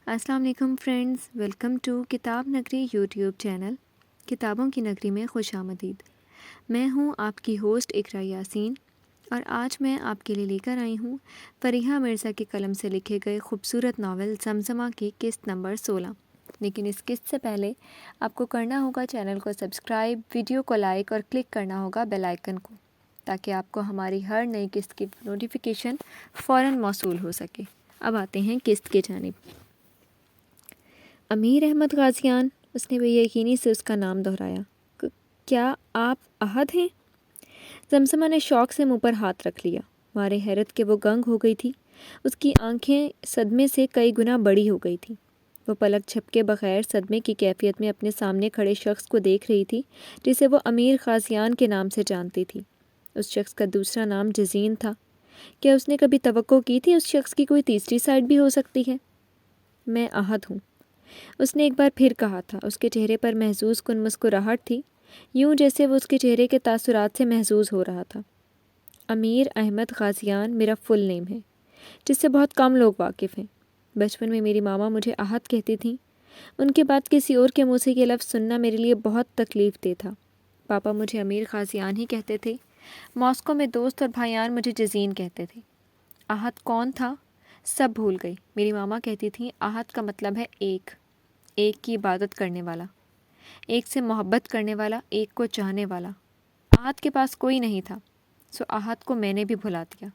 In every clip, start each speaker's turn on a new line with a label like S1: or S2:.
S1: السلام علیکم friends, welcome to کتاب نگری یوٹیوب چینل کتابوں کی نگری میں خوش آمدید۔ میں ہوں آپ کی ہوسٹ اقرا یاسین، اور آج میں آپ کے لیے لے کر آئی ہوں فریحہ مرزا کے قلم سے لکھے گئے خوبصورت ناول زمزمہ کی قسط نمبر 16۔ لیکن اس قسط سے پہلے آپ کو کرنا ہوگا چینل کو سبسکرائب، ویڈیو کو لائک اور کلک کرنا ہوگا بیل آئیکن کو، تاکہ آپ کو ہماری ہر نئی قسط کی نوٹیفیکیشن فوراً موصول ہو سکے۔ اب آتے ہیں قسط کی جانب۔ امیر احمد غازیان، اس نے بے یقینی سے اس کا نام دہرایا۔ کیا آپ احد ہیں؟ زمزمہ نے شوق سے منہ پر ہاتھ رکھ لیا۔ مارے حیرت کہ وہ گنگ ہو گئی تھی۔ اس کی آنکھیں صدمے سے کئی گنا بڑی ہو گئی تھیں۔ وہ پلک جھپکے بغیر صدمے کی کیفیت میں اپنے سامنے کھڑے شخص کو دیکھ رہی تھی جسے وہ امیر غازیان کے نام سے جانتی تھی۔ اس شخص کا دوسرا نام جزین تھا۔ کیا اس نے کبھی توقع کی تھی اس شخص کی کوئی تیسری سائڈ بھی ہو سکتی ہے؟ میں احد ہوں، اس نے ایک بار پھر کہا تھا۔ اس کے چہرے پر محظوظ کن مسکراہٹ تھی، یوں جیسے وہ اس کے چہرے کے تاثرات سے محظوظ ہو رہا تھا۔ امیر احمد غازیان میرا فل نیم ہے، جس سے بہت کم لوگ واقف ہیں۔ بچپن میں میری ماما مجھے احد کہتی تھیں۔ ان کے بعد کسی اور کے منہ سے یہ لفظ سننا میرے لیے بہت تکلیف دہ تھا۔ پاپا مجھے امیر غازیان ہی کہتے تھے۔ ماسکو میں دوست اور بھائیان مجھے جزین کہتے تھے۔ احد کون تھا؟ سب بھول گئی۔ میری ماما کہتی تھیں احد کا مطلب ہے ایک کی عبادت کرنے والا، ایک سے محبت کرنے والا، ایک کو چاہنے والا۔ احد کے پاس کوئی نہیں تھا، سو احد کو میں نے بھی بھلا دیا۔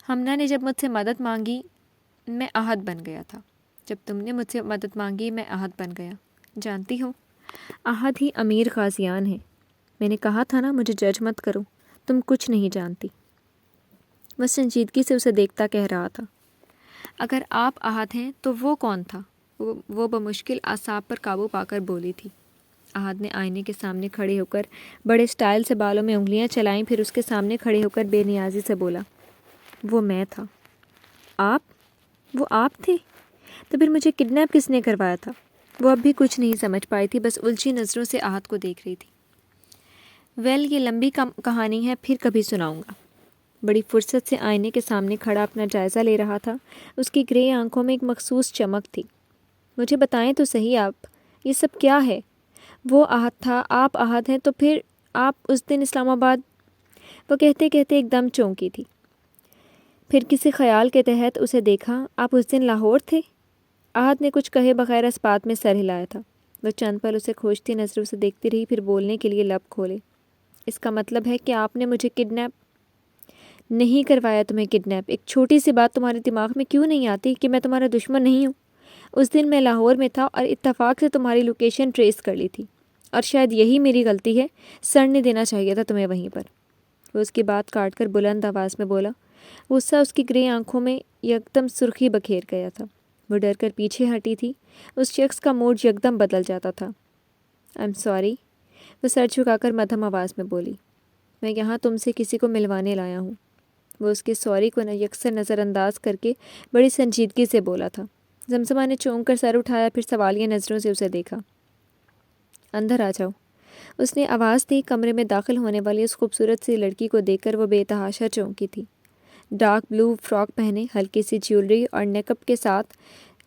S1: ہمنا نے جب مجھ سے مدد مانگی میں احد بن گیا تھا۔ جب تم نے مجھ سے مدد مانگی میں احد بن گیا۔ جانتی ہو، احد ہی امیر غازیان ہے۔ میں نے کہا تھا نا، مجھے جج مت کرو، تم کچھ نہیں جانتی۔ وہ سنجیدگی سے اسے دیکھتا کہہ رہا تھا۔ اگر آپ احد ہیں تو وہ کون تھا؟ وہ بمشکل اعصاب پر قابو پا کر بولی تھی۔ احد نے آئینے کے سامنے کھڑے ہو کر بڑے سٹائل سے بالوں میں انگلیاں چلائیں، پھر اس کے سامنے کھڑے ہو کر بے نیازی سے بولا، وہ میں تھا۔ وہ آپ تھے؟ تو پھر مجھے کڈنیپ کس نے کروایا تھا؟ وہ اب بھی کچھ نہیں سمجھ پائی تھی، بس الجھی نظروں سے احد کو دیکھ رہی تھی۔ یہ لمبی کہانی ہے، پھر کبھی سناؤں گا۔ بڑی فرصت سے آئینے کے سامنے کھڑا اپنا جائزہ لے رہا تھا۔ اس کی گرے آنکھوں میں ایک مخصوص چمک تھی۔ مجھے بتائیں تو صحیح، آپ یہ سب کیا ہے؟ وہ احد تھا، آپ احد ہیں، تو پھر آپ اس دن اسلام آباد؟ وہ کہتے کہتے ایک دم چونکی تھی۔ پھر کسی خیال کے تحت اسے دیکھا، آپ اس دن لاہور تھے؟ احد نے کچھ کہے بغیر اس بات میں سر ہلایا تھا۔ وہ چند پل اسے کھوجتی نظروں سے دیکھتی رہی، پھر بولنے کے لیے لب کھولے۔ اس کا مطلب ہے کہ آپ نے مجھے کڈنیپ نہیں کروایا؟ تمہیں کڈنیپ؟ ایک چھوٹی سی بات تمہارے دماغ میں کیوں نہیں آتی کہ میں تمہارا دشمن نہیں ہوں؟ اس دن میں لاہور میں تھا اور اتفاق سے تمہاری لوکیشن ٹریس کر لی تھی، اور شاید یہی میری غلطی ہے، سر نے دینا چاہیے تھا تمہیں وہیں پر۔ وہ اس کی بات کاٹ کر بلند آواز میں بولا۔ غصہ اس کی گرے آنکھوں میں یکدم سرخی بکھیر گیا تھا۔ وہ ڈر کر پیچھے ہٹی تھی۔ اس شخص کا موڈ یکدم بدل جاتا تھا۔ آئی ایم سوری، وہ سر جھکا کر مدھم آواز میں بولی۔ میں یہاں تم سے کسی کو ملوانے لایا ہوں۔ وہ اس کے سوری کو یکسر نظر انداز کر کے بڑی سنجیدگی سے بولا تھا۔ زمزمہ نے چونک کر سر اٹھایا، پھر سوالیہ نظروں سے اسے دیکھا۔ اندر آ جاؤ، اس نے آواز دی۔ کمرے میں داخل ہونے والی اس خوبصورت سی لڑکی کو دیکھ کر وہ بے تحاشا چونکی تھی۔ ڈارک بلو فراک پہنے، ہلکی سی جیولری اور نیک اپ کے ساتھ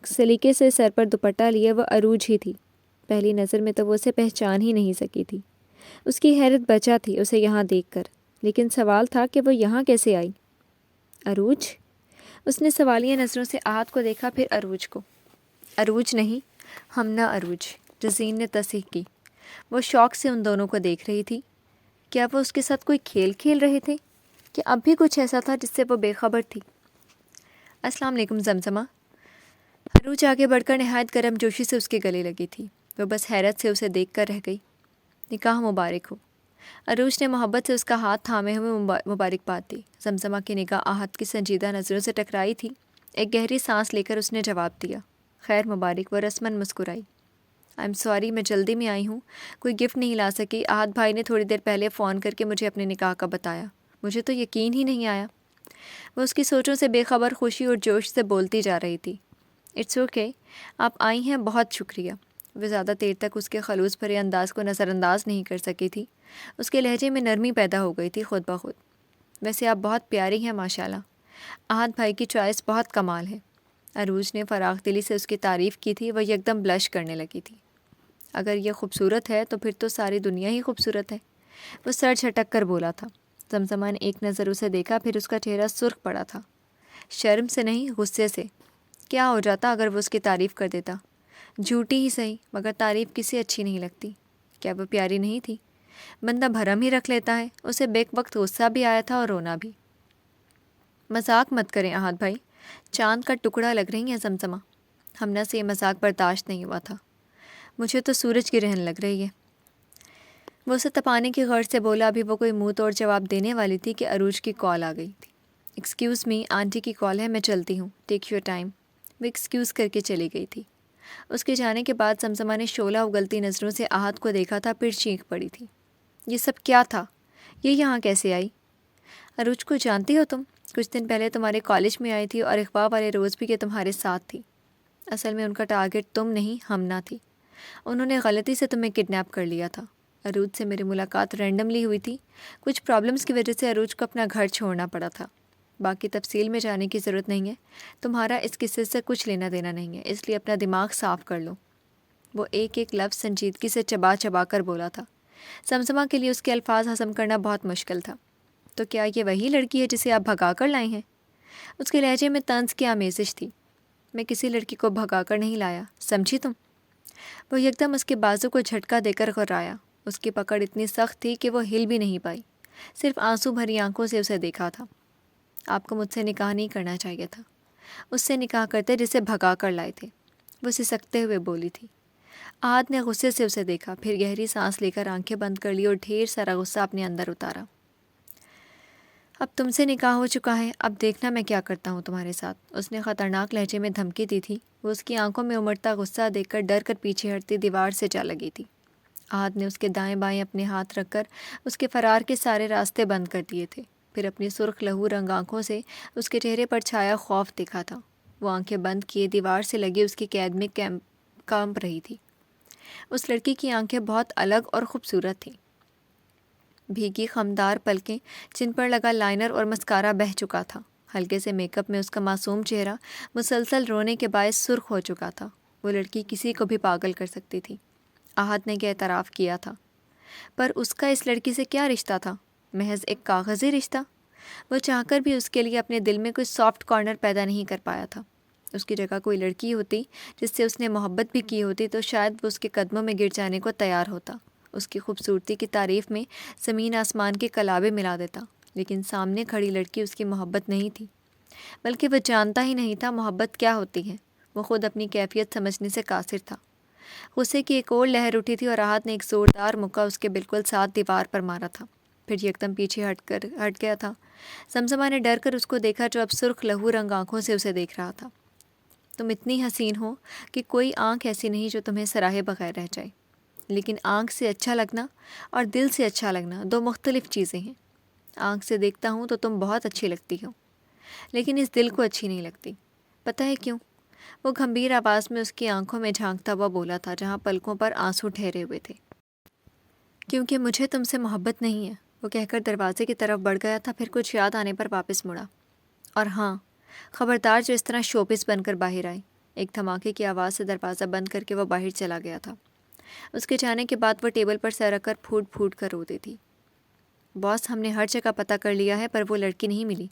S1: سلیقے سے سر پر دوپٹہ لیے وہ عروج ہی تھی۔ پہلی نظر میں تو وہ اسے پہچان ہی نہیں سکی تھی۔ اس کی حیرت بچا تھی اسے یہاں دیکھ کر، لیکن سوال تھا کہ وہ یہاں کیسے آئی؟ عروج؟ اس نے سوالیہ نظروں سے احد کو دیکھا، پھر عروج کو۔ عروج نہیں، ہمنا عروج، جزین نے تصحیح کی۔ وہ شوق سے ان دونوں کو دیکھ رہی تھی۔ کیا وہ اس کے ساتھ کوئی کھیل کھیل رہے تھے، کہ اب بھی کچھ ایسا تھا جس سے وہ بے خبر تھی؟ السلام علیکم زمزمہ۔ عروج آگے بڑھ کر نہایت گرم جوشی سے اس کے گلے لگی تھی۔ وہ بس حیرت سے اسے دیکھ کر رہ گئی۔ نکاح مبارک ہو۔ عروج نے محبت سے اس کا ہاتھ تھامے ہوئے مبارکباد دی۔ زمزمہ کی نگاہ احد کی سنجیدہ نظروں سے ٹکرائی تھی۔ ایک گہری سانس لے کر اس نے جواب دیا، خیر مبارک۔ وہ رسماً مسکرائی۔ آئی ایم سوری، میں جلدی میں آئی ہوں، کوئی گفٹ نہیں لا سکی۔ احد بھائی نے تھوڑی دیر پہلے فون کر کے مجھے اپنے نکاح کا بتایا، مجھے تو یقین ہی نہیں آیا۔ وہ اس کی سوچوں سے بے خبر خوشی اور جوش سے بولتی جا رہی تھی۔ اٹس اوکے، آپ آئی ہیں، بہت شکریہ۔ وہ زیادہ دیر تک اس کے خلوص بھرے انداز کو نظر انداز نہیں کر سکی تھی۔ اس کے لہجے میں نرمی پیدا ہو گئی تھی خود بخود۔ ویسے آپ بہت پیاری ہیں ماشاءاللہ۔ احد بھائی کی چوائس بہت کمال ہے۔ عروج نے فراغ دلی سے اس کی تعریف کی تھی، وہ یکدم بلش کرنے لگی تھی۔ اگر یہ خوبصورت ہے تو پھر تو ساری دنیا ہی خوبصورت ہے، وہ سر جھٹک کر بولا تھا۔ زمزمہ نے ایک نظر اسے دیکھا، پھر اس کا چہرہ سرخ پڑا تھا، شرم سے نہیں غصے سے۔ کیا ہو جاتا اگر وہ اس کی تعریف کر دیتا؟ جھوٹی ہی صحیح، مگر تعریف کسی اچھی نہیں لگتی۔ کیا وہ پیاری نہیں تھی؟ بندہ بھرم ہی رکھ لیتا ہے۔ اسے بیک وقت غصہ بھی آیا تھا اور رونا بھی۔ مذاق مت کریں احد بھائی، چاند کا ٹکڑا لگ رہی ہیں زمزمہ۔ ہمنا سے یہ مذاق برداشت نہیں ہوا تھا۔ مجھے تو سورج کی رہن لگ رہی ہے۔ وہ اسے تپانے کی غرض سے بولا، ابھی وہ کوئی منہ توڑ جواب دینے والی تھی کہ عروج کی کال آ گئی تھی۔ ایکسکیوز می، آنٹی کی کال ہے، میں چلتی ہوں، ٹیک یور ٹائم۔ وہ ایکسکیوز کر کے چلی گئی تھی۔ اس کے جانے کے بعد زمزمہ نے شعلہ اگلتی نظروں سے احد کو دیکھا تھا، پھر چینخ پڑی تھی۔ یہ سب کیا تھا؟ یہ یہاں کیسے آئی؟ عروج کو جانتی ہو تم؟ کچھ دن پہلے تمہارے کالج میں آئی تھی اور اخبار والے روز بھی کہ تمہارے ساتھ تھی۔ اصل میں ان کا ٹارگٹ تم نہیں، ہمنا تھی۔ انہوں نے غلطی سے تمہیں کڈنیپ کر لیا تھا۔ عروج سے میری ملاقات رینڈملی ہوئی تھی، کچھ پرابلمس کی وجہ سے عروج کو اپنا گھر چھوڑنا پڑا تھا۔ باقی تفصیل میں جانے کی ضرورت نہیں ہے، تمہارا اس قصے سے کچھ لینا دینا نہیں ہے، اس لیے اپنا دماغ صاف کر لو۔ وہ ایک ایک لفظ سنجیدگی سے چبا چبا کر بولا تھا۔ زمزمہ کے لیے اس کے الفاظ ہضم کرنا بہت مشکل تھا۔ تو کیا یہ وہی لڑکی ہے جسے آپ بھگا کر لائے ہیں؟ اس کے لہجے میں طنز کی آمیزش تھی۔ میں کسی لڑکی کو بھگا کر نہیں لایا، سمجھی تم؟ وہ یکدم اس کے بازو کو جھٹکا دے کر غرایا۔ اس کی پکڑ اتنی سخت تھی کہ وہ ہل بھی نہیں پائی، صرف آنسو بھری آنکھوں سے اسے دیکھا تھا۔ آپ کو مجھ سے نکاح نہیں کرنا چاہیے تھا، اس سے نکاح کرتے جسے بھگا کر لائے تھے، وہ سسکتے ہوئے بولی تھی۔ احد نے غصے سے اسے دیکھا، پھر گہری سانس لے کر آنکھیں بند کر لی اور ڈھیر سارا غصہ اپنے اندر اتارا۔ اب تم سے نکاح ہو چکا ہے، اب دیکھنا میں کیا کرتا ہوں تمہارے ساتھ، اس نے خطرناک لہجے میں دھمکی دی تھی۔ وہ اس کی آنکھوں میں امڑتا غصہ دیکھ کر ڈر کر پیچھے ہٹتی دیوار سے جا لگی تھی۔ احد نے اس کے دائیں بائیں اپنے ہاتھ رکھ کر اس کے فرار کے سارے راستے بند کر دیے تھے، پھر اپنی سرخ لہو رنگ آنکھوں سے اس کے چہرے پر چھایا خوف دکھا تھا۔ وہ آنکھیں بند کیے دیوار سے لگی اس کی قید میں کانپ رہی تھی۔ اس لڑکی کی آنکھیں بہت الگ اور خوبصورت تھیں، بھیگی خمدار پلکیں جن پر لگا لائنر اور مسکارا بہہ چکا تھا، ہلکے سے میک اپ میں اس کا معصوم چہرہ مسلسل رونے کے باعث سرخ ہو چکا تھا۔ وہ لڑکی کسی کو بھی پاگل کر سکتی تھی، احد نے اعتراف کیا تھا۔ پر اس کا اس لڑکی سے کیا رشتہ تھا؟ محض ایک کاغذی رشتہ؟ وہ چاہ کر بھی اس کے لیے اپنے دل میں کوئی سافٹ کارنر پیدا نہیں کر پایا تھا۔ اس کی جگہ کوئی لڑکی ہوتی جس سے اس نے محبت بھی کی ہوتی تو شاید وہ اس کے قدموں میں گر جانے کو تیار ہوتا، اس کی خوبصورتی کی تعریف میں زمین آسمان کے کلابے ملا دیتا۔ لیکن سامنے کھڑی لڑکی اس کی محبت نہیں تھی، بلکہ وہ جانتا ہی نہیں تھا محبت کیا ہوتی ہے۔ وہ خود اپنی کیفیت سمجھنے سے قاصر تھا۔ غصے کی ایک اور لہر اٹھی تھی اور احد نے ایک زوردار مکہ اس کے بالکل ساتھ دیوار پر مارا تھا، پھر یکدم پیچھے ہٹ گیا تھا۔ زمزمہ نے ڈر کر اس کو دیکھا جو اب سرخ لہو رنگ آنکھوں سے اسے دیکھ رہا تھا۔ تم اتنی حسین ہو کہ کوئی آنکھ ایسی نہیں جو تمہیں سراہے بغیر رہ جائے، لیکن آنکھ سے اچھا لگنا اور دل سے اچھا لگنا دو مختلف چیزیں ہیں۔ آنکھ سے دیکھتا ہوں تو تم بہت اچھی لگتی ہو، لیکن اس دل کو اچھی نہیں لگتی۔ پتہ ہے کیوں؟ وہ گھمبیر آواز میں اس کی آنکھوں میں جھانکتا ہوا بولا تھا جہاں پلکوں پر آنسو ٹھہرے ہوئے تھے۔ کیونکہ مجھے تم سے محبت نہیں ہے، وہ کہہ کر دروازے کی طرف بڑھ گیا تھا، پھر کچھ یاد آنے پر واپس مڑا۔ اور ہاں، خبردار جو اس طرح شوپس بن کر باہر آئے۔ ایک دھماکے کی آواز سے دروازہ بند کر کے وہ باہر چلا گیا تھا۔ اس کے جانے کے بعد وہ ٹیبل پر سر رکھ کر پھوٹ پھوٹ کر روتی تھی۔ باس، ہم نے ہر جگہ پتہ کر لیا ہے پر وہ لڑکی نہیں ملی،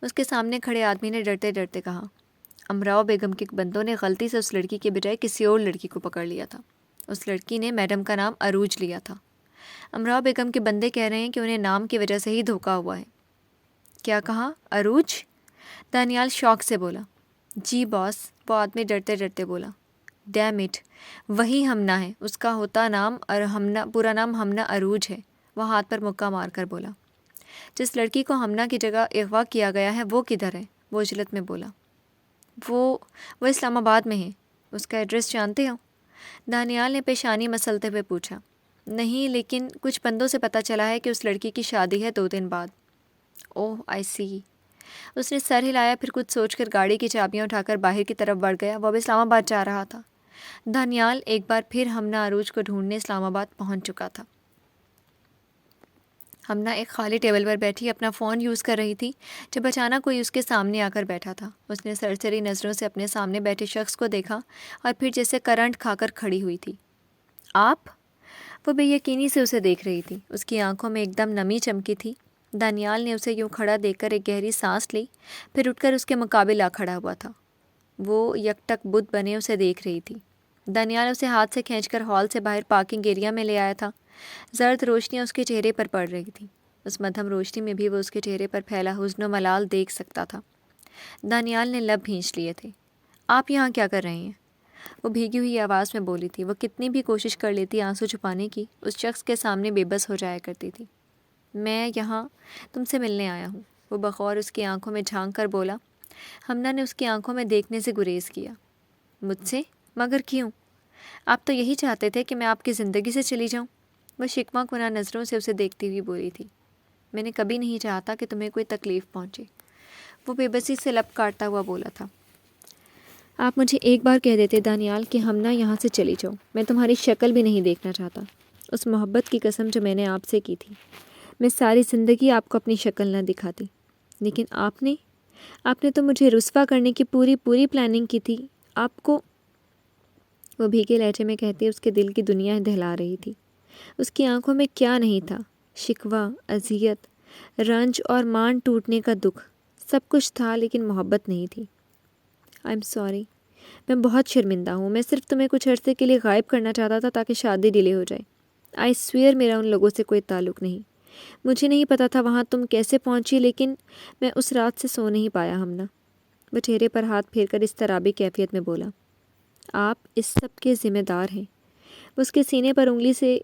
S1: اس کے سامنے کھڑے آدمی نے ڈرتے ڈرتے کہا۔ امراؤ بیگم کے بندوں نے غلطی سے اس لڑکی کے بجائے کسی اور لڑکی کو پکڑ لیا تھا۔ اس لڑکی نے میڈم کا نام عروج لیا تھا۔ امراؤ بیگم کے بندے کہہ رہے ہیں کہ انہیں نام کی وجہ سے ہی دھوکا ہوا ہے۔ کیا کہا؟ عروج؟ دانیال شوق سے بولا۔ جی باس، وہ آدمی ڈرتے ڈرتے بولا۔ ڈیم اٹ، وہی ہمنا ہے، اس کا ہوتا نام اور پورا نام ہمنا عروج ہے، وہ ہاتھ پر مکہ مار کر بولا۔ جس لڑکی کو ہمنا کی جگہ اغوا کیا گیا ہے وہ کدھر ہے؟ وہ اجلت میں بولا۔ وہ اسلام آباد میں ہے، اس کا ایڈریس جانتے ہو؟ دانیال نے پیشانی مسلتے ہوئے پوچھا۔ نہیں، لیکن کچھ بندوں سے پتہ چلا ہے کہ اس لڑکی کی شادی ہے 2 دن بعد۔ اوہ آئی سی۔ اس نے سر ہلایا، پھر کچھ سوچ کر گاڑی کی چابیاں اٹھا کر باہر کی طرف بڑھ گیا۔ وہ اب اسلام آباد جا رہا تھا۔ دانیال ایک بار پھر ہمنا عروج کو ڈھونڈنے اسلام آباد پہنچ چکا تھا۔ ہمنا ایک خالی ٹیبل پر بیٹھی اپنا فون یوز کر رہی تھی جب اچانک کوئی اس کے سامنے آ کر بیٹھا تھا۔ اس نے سرسری نظروں سے اپنے سامنے بیٹھے شخص کو دیکھا اور پھر جیسے کرنٹ کھا کر کھڑی ہوئی تھی۔ آپ؟ وہ بے یقینی سے اسے دیکھ رہی تھی۔ اس کی آنکھوں میں ایک دم نمی چمکی تھی۔ دانیال نے اسے یوں کھڑا دیکھ کر ایک گہری سانس لی، پھر اٹھ کر اس کے مقابل آ کھڑا ہوا تھا۔ وہ یکٹک بت بنے اسے دیکھ رہی تھی۔ دانیال اسے ہاتھ سے کھینچ کر ہال سے باہر پارکنگ ایریا میں لے آیا تھا۔ زرد روشنیاں اس کے چہرے پر پڑ رہی تھیں۔ اس مدھم روشنی میں بھی وہ اس کے چہرے پر پھیلا حزن و ملال دیکھ سکتا تھا۔ دانیال نے لب بھینچ لیے تھے۔ آپ یہاں کیا کر رہے ہیں؟ وہ بھیگی ہوئی آواز میں بولی تھی۔ وہ کتنی بھی کوشش کر لیتی آنسو چھپانے کی، اس شخص کے سامنے بے بس ہو جایا کرتی تھی۔ میں یہاں تم سے ملنے آیا ہوں، وہ بغور اس کی آنکھوں میں جھانک کر بولا۔ ہمنا نے اس کی آنکھوں میں دیکھنے سے گریز کیا۔ مجھ سے؟ مگر کیوں؟ آپ تو یہی چاہتے تھے کہ میں آپ کی زندگی سے چلی جاؤں، وہ شکوہ کنہ نظروں سے اسے دیکھتی ہوئی بولی تھی۔ میں نے کبھی نہیں چاہتا کہ تمہیں کوئی تکلیف پہنچے، وہ بے بسی سے لب کاٹتا ہوا بولا تھا۔ آپ مجھے ایک بار کہہ دیتے دانیال کہ ہمنا یہاں سے چلی جاؤ، میں تمہاری شکل بھی نہیں دیکھنا چاہتا۔ اس محبت کی قسم جو میں نے آپ سے کی تھی، میں ساری زندگی آپ کو اپنی شکل نہ دکھاتی، لیکن آپ نے تو مجھے رسوا کرنے کی پوری پلاننگ کی تھی۔ آپ کو، وہ بھیگے لہجے میں کہتی اس کے دل کی دنیا دہلا رہی تھی۔ اس کی آنکھوں میں کیا نہیں تھا؟ شکوہ، اذیت، رنج اور مان ٹوٹنے کا دکھ، سب کچھ تھا لیکن محبت نہیں تھی۔ آئی ایم سوری، میں بہت شرمندہ ہوں۔ میں صرف تمہیں کچھ عرصے کے لیے غائب کرنا چاہتا تھا تاکہ شادی ڈیلے ہو جائے۔ آئی سویئر میرا ان لوگوں سے کوئی تعلق نہیں۔ مجھے نہیں پتا تھا وہاں تم کیسے پہنچی، لیکن میں اس رات سے سو نہیں پایا ہمنا، وہ چہرے پر ہاتھ پھیر کر اس طرابی کیفیت میں بولا۔ آپ اس سب کے ذمہ دار ہیں، وہ اس کے سینے پر انگلی سے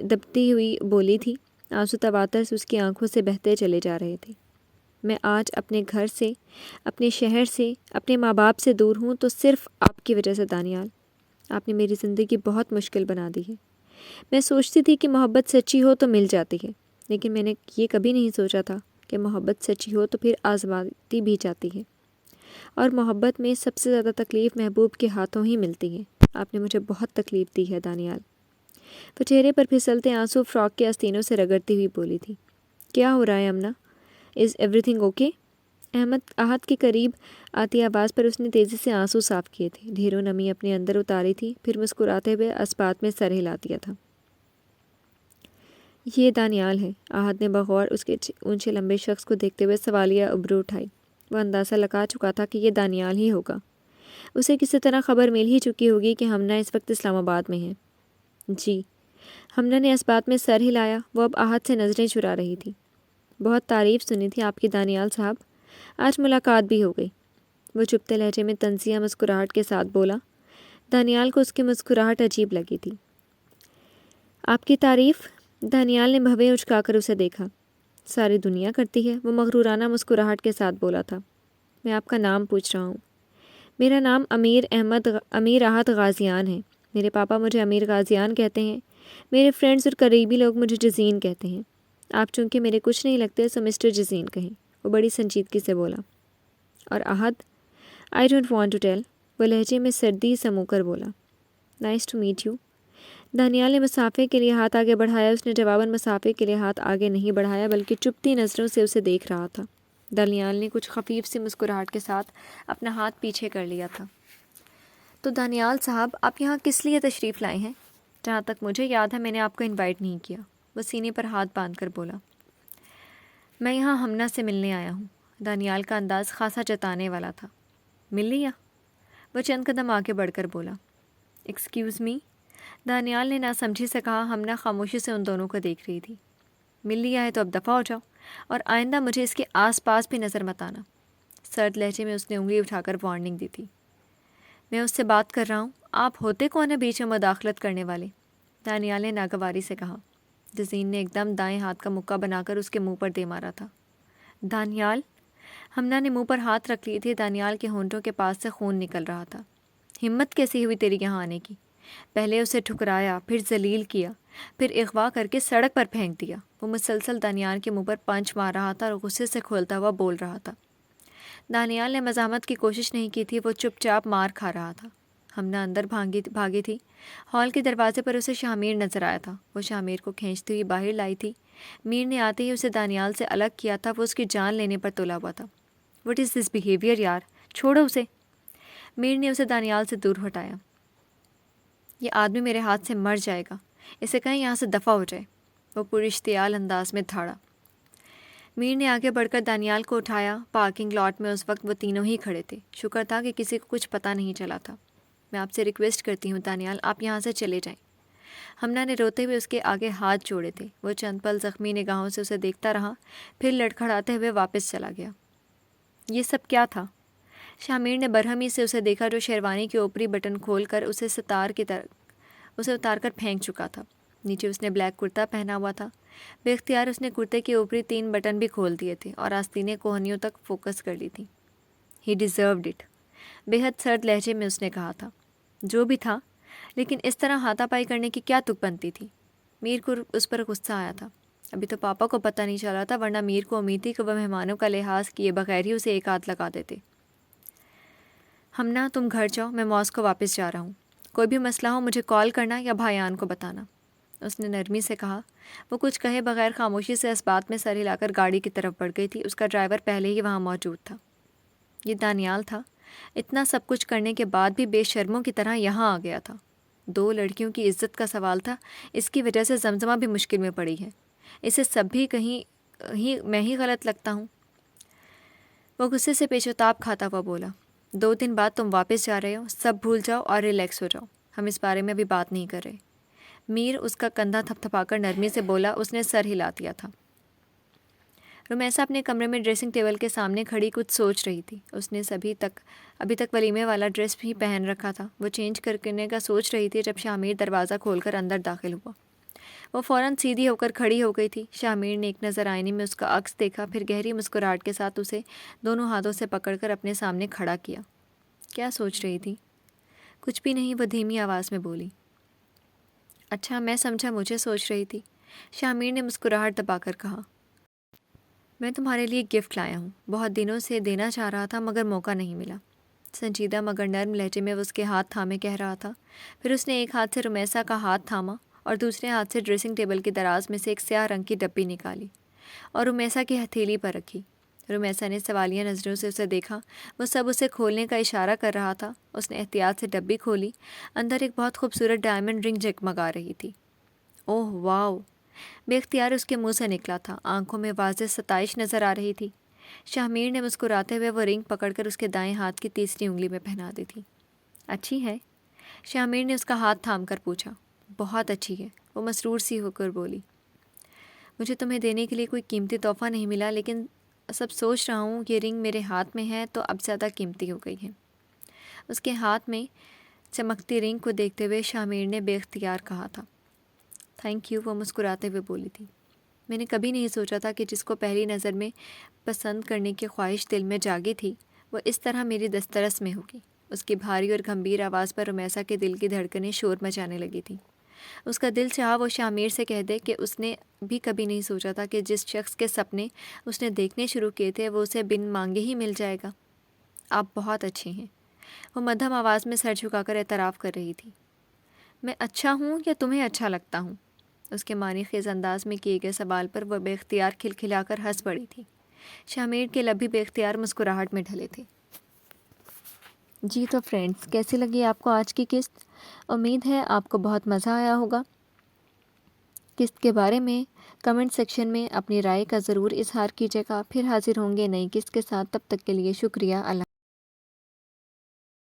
S1: دبتی ہوئی بولی تھی۔ آنسو تواتر سے اس کی آنکھوں سے بہتے چلے جا رہے تھے۔ میں آج اپنے گھر سے، اپنے شہر سے، اپنے ماں باپ سے دور ہوں تو صرف آپ کی وجہ سے دانیال۔ آپ نے میری زندگی بہت مشکل بنا دی ہے۔ میں سوچتی تھی کہ محبت سچی ہو تو مل جاتی ہے، لیکن میں نے یہ کبھی نہیں سوچا تھا کہ محبت سچی ہو تو پھر آزماتی بھی جاتی ہے، اور محبت میں سب سے زیادہ تکلیف محبوب کے ہاتھوں ہی ملتی ہے۔ آپ نے مجھے بہت تکلیف دی ہے دانیال، وہ چہرے پر پھسلتے آنسو فراک کے آستینوں سے رگڑتی ہوئی بولی تھی۔ کیا ہو رہا ہے Amna? Is everything okay? Ahad کے قریب آتی آواز پر اس نے تیزی سے آنسو صاف کیے تھے، ڈھیروں نمی اپنے اندر اتاری تھی، پھر مسکراتے ہوئے اسبات میں سر ہلا دیا تھا۔ یہ دانیال ہے، احد نے بغور اس کے اونچے لمبے شخص کو دیکھتے ہوئے سوالیہ ابرو اٹھائی۔ وہ اندازہ لگا چکا تھا کہ یہ دانیال ہی ہوگا۔ اسے کسی طرح خبر مل ہی چکی ہوگی کہ ہمنا اس وقت اسلام آباد میں ہے۔ جی، ہمنا نے اسبات میں سر ہلایا۔ وہ اب احد سے نظریں چرا رہی تھی۔ بہت تعریف سنی تھی آپ کی دانیال صاحب، آج ملاقات بھی ہو گئی، وہ چپتے لہجے میں طنزیہ مسکراہٹ کے ساتھ بولا۔ دانیال کو اس کی مسکراہٹ عجیب لگی تھی۔ آپ کی تعریف؟ دانیال نے بھویں اچکا کر اسے دیکھا۔ ساری دنیا کرتی ہے، وہ مغرورانہ مسکراہٹ کے ساتھ بولا تھا۔ میں آپ کا نام پوچھ رہا ہوں۔ میرا نام امیر احد غازیان ہے۔ میرے پاپا مجھے امیر غازیان کہتے ہیں، میرے فرینڈز اور قریبی لوگ مجھے جزین کہتے ہیں۔ آپ چونکہ میرے کچھ نہیں لگتے سو مسٹر جزین کہیں، وہ بڑی سنجیدگی سے بولا۔ اور Ahad? I don't want to tell, وہ لہجے میں سردی سمو کر بولا۔ Nice to meet you. Daniyal نے مسافے کے لیے ہاتھ آگے بڑھایا۔ اس نے جواباً مسافے کے لیے ہاتھ آگے نہیں بڑھایا بلکہ چپتی نظروں سے اسے دیکھ رہا تھا۔ دانیال نے کچھ خفیف سی مسکراہٹ کے ساتھ اپنا ہاتھ پیچھے کر لیا تھا۔ تو دانیال صاحب، آپ یہاں کس لیے تشریف لائے ہیں؟ جہاں تک مجھے یاد ہے میں نے آپ کو انوائٹ نہیں کیا، وہ سینے پر ہاتھ باندھ کر بولا۔ میں یہاں ہمنا سے ملنے آیا ہوں، دانیال کا انداز خاصا جتانے والا تھا۔ مل لیا؟ وہ چند قدم آگے بڑھ کر بولا۔ ایکسکیوز می، دانیال نے ناسمجھی سے کہا۔ ہمنا خاموشی سے ان دونوں کو دیکھ رہی تھی۔ مل لیا ہے تو اب دفع ہو جاؤ، اور آئندہ مجھے اس کے آس پاس بھی نظر مت آنا، سرد لہجے میں اس نے انگلی اٹھا کر وارننگ دی تھی۔ میں اس سے بات کر رہا ہوں، آپ ہوتے کون ہیں بیچ میں مداخلت کرنے والے؟ دانیال نے ناگواری سے کہا۔ جزین نے ایک دم دائیں ہاتھ کا مکہ بنا کر اس کے منہ پر دے مارا تھا۔ دانیال؟ ہمنا نے منہ پر ہاتھ رکھ لیے تھے۔ دانیال کے ہونٹوں کے پاس سے خون نکل رہا تھا۔ ہمت کیسی ہوئی تیری یہاں آنے کی؟ پہلے اسے ٹھکرایا، پھر ذلیل کیا، پھر اغوا کر کے سڑک پر پھینک دیا۔ وہ مسلسل دانیال کے منہ پر پنچ مار رہا تھا اور غصے سے کھولتا ہوا بول رہا تھا۔ دانیال نے مزاحمت کی کوشش نہیں کی تھی، وہ چپ چاپ مار کھا رہا تھا۔ ہمنا اندر بھاگی تھی۔ ہال کے دروازے پر اسے شاہ میر نظر آیا تھا۔ وہ شاہ میر کو کھینچتی ہوئی باہر لائی تھی۔ میر نے آتے ہی اسے دانیال سے الگ کیا تھا۔ وہ اس کی جان لینے پر تلا ہوا تھا۔ وٹ از دس بیہیویئر یار، چھوڑو اسے۔ میر نے اسے دانیال سے دور ہٹایا۔ یہ آدمی میرے ہاتھ سے مر جائے گا، اسے کہیں یہاں سے دفع ہو جائے۔ وہ پوری اشتعال انداز میں دھاڑا۔ میر نے آگے بڑھ کر دانیال کو اٹھایا۔ پارکنگ لاٹ میں اس وقت وہ تینوں ہی کھڑے تھے۔ شکر تھا کہ کسی کو کچھ پتہ نہیں چلا تھا۔ میں آپ سے ریکویسٹ کرتی ہوں دانیال، آپ یہاں سے چلے جائیں۔ ہمنا نے روتے ہوئے اس کے آگے ہاتھ جوڑے تھے۔ وہ چند پل زخمی نگاہوں سے اسے دیکھتا رہا، پھر لڑکھڑاتے ہوئے واپس چلا گیا۔ یہ سب کیا تھا؟ شاہ میر نے برہمی سے اسے دیکھا جو شیروانی کے اوپری بٹن کھول کر اسے اتار کر پھینک چکا تھا۔ نیچے اس نے بلیک کرتا پہنا ہوا تھا۔ بے اختیار اس نے کرتے کے اوپری 3 بٹن بھی کھول دیے تھے اور آستینیں کوہنیوں تک فوکس کر لی تھیں۔ ہی ڈیزروڈ اٹ، بے حد سرد لہجے میں اس نے کہا تھا۔ جو بھی تھا، لیکن اس طرح ہاتھا پائی کرنے کی کیا تک بنتی تھی؟ میر کو اس پر غصہ آیا تھا۔ ابھی تو پاپا کو پتہ نہیں چلا تھا، ورنہ میر کو امید تھی کہ وہ مہمانوں کا لحاظ کیے بغیر ہی اسے ایک ہاتھ لگا دیتے۔ ہمنا تم گھر جاؤ، میں ماسکو واپس جا رہا ہوں۔ کوئی بھی مسئلہ ہو مجھے کال کرنا یا بھائیان کو بتانا، اس نے نرمی سے کہا۔ وہ کچھ کہے بغیر خاموشی سے اس بات میں سر ہلا کر گاڑی کی طرف بڑھ گئی تھی۔ اس کا ڈرائیور پہلے ہی وہاں موجود تھا۔ یہ دانیال تھا، اتنا سب کچھ کرنے کے بعد بھی بے شرموں کی طرح یہاں آ گیا تھا۔ 2 لڑکیوں کی عزت کا سوال تھا، اس کی وجہ سے زمزمہ بھی مشکل میں پڑی ہے۔ اسے سب بھی کہیں میں ہی غلط لگتا ہوں۔ وہ غصے سے پیچ و تاب کھاتا ہوا بولا، 2 دن بعد تم واپس جا رہے ہو، سب بھول جاؤ اور ریلیکس ہو جاؤ، ہم اس بارے میں ابھی بات نہیں کر رہے۔ میر اس کا کندھا تھپ تھپا کر نرمی سے بولا۔ اس نے سر ہلا دیا تھا۔ رمیسا اپنے کمرے میں ڈریسنگ ٹیبل کے سامنے کھڑی کچھ سوچ رہی تھی۔ اس نے ابھی تک ولیمے والا ڈریس بھی پہن رکھا تھا۔ وہ چینج کرنے کا سوچ رہی تھی جب شاہ میر دروازہ کھول کر اندر داخل ہوا۔ وہ فوراً سیدھی ہو کر کھڑی ہو گئی تھی۔ شاہ میر نے ایک نظر آئینے میں اس کا عکس دیکھا، پھر گہری مسکراہٹ کے ساتھ اسے دونوں ہاتھوں سے پکڑ کر اپنے سامنے کھڑا کیا۔ کیا سوچ رہی تھی؟ کچھ بھی نہیں، وہ دھیمی آواز میں بولی۔ اچھا، میں سمجھا مجھے سوچ رہی تھی، شاہ میر نے مسکراہٹ دبا کر کہا۔ میں تمہارے لیے گفٹ لایا ہوں، بہت دنوں سے دینا چاہ رہا تھا مگر موقع نہیں ملا۔ سنجیدہ مگر نرم لہجے میں وہ اس کے ہاتھ تھامے کہہ رہا تھا۔ پھر اس نے ایک ہاتھ سے رمیسا کا ہاتھ تھاما اور دوسرے ہاتھ سے ڈریسنگ ٹیبل کی دراز میں سے ایک سیاہ رنگ کی ڈبی نکالی اور رمیسا کی ہتھیلی پر رکھی۔ رمیسا نے سوالیہ نظروں سے اسے دیکھا۔ وہ سب اسے کھولنے کا اشارہ کر رہا تھا۔ اس نے احتیاط سے ڈبی کھولی۔ اندر ایک بہت خوبصورت ڈائمنڈ رنگ جگمگا رہی تھی۔ اوہ واو! بے اختیار اس کے منہ سے نکلا تھا۔ آنکھوں میں واضح ستائش نظر آ رہی تھی۔ شاہ میر نے مسکراتے ہوئے وہ رنگ پکڑ کر اس کے دائیں ہاتھ کی تیسری انگلی میں پہنا دی تھی۔ اچھی ہے؟ شاہ میر نے اس کا ہاتھ تھام کر پوچھا۔ بہت اچھی ہے، وہ مسرور سی ہو کر بولی۔ مجھے تمہیں دینے کے لیے کوئی قیمتی تحفہ نہیں ملا، لیکن سب سوچ رہا ہوں یہ رنگ میرے ہاتھ میں ہے تو اب زیادہ قیمتی ہو گئی ہے۔ اس کے ہاتھ میں چمکتی رنگ کو دیکھتے ہوئے شاہ میر نے بے اختیار کہا تھا۔ تھینک یو، وہ مسکراتے ہوئے بولی تھی۔ میں نے کبھی نہیں سوچا تھا کہ جس کو پہلی نظر میں پسند کرنے کی خواہش دل میں جاگی تھی وہ اس طرح میری دسترس میں ہوگی۔ اس کی بھاری اور گھمبیر آواز پر رمیسا کے دل کی دھڑکنیں شور مچانے لگی تھیں۔ اس کا دل چاہا وہ شاہ میر سے کہہ دے کہ اس نے بھی کبھی نہیں سوچا تھا کہ جس شخص کے سپنے اس نے دیکھنے شروع کیے تھے وہ اسے بن مانگے ہی مل جائے گا۔ آپ بہت اچھی ہیں، وہ مدھم آواز میں سر جھکا کر اعتراف کر رہی تھی۔ میں اچھا ہوں یا تمہیں اچھا لگتا ہوں؟ اس کے معنی خیز انداز میں کیے گئے سوال پر وہ بے اختیار کھلکھلا کر ہنس پڑی تھی۔ شاہ میر کے لب بھی بے اختیار مسکراہٹ میں ڈھلے تھے۔ جی تو فرینڈز، کیسی لگی آپ کو آج کی قسط؟ امید ہے آپ کو بہت مزہ آیا ہوگا۔ قسط کے بارے میں کمنٹ سیکشن میں اپنی رائے کا ضرور اظہار کیجیے گا۔ پھر حاضر ہوں گے نئی قسط کے ساتھ، تب تک کے لیے شکریہ۔ اللہ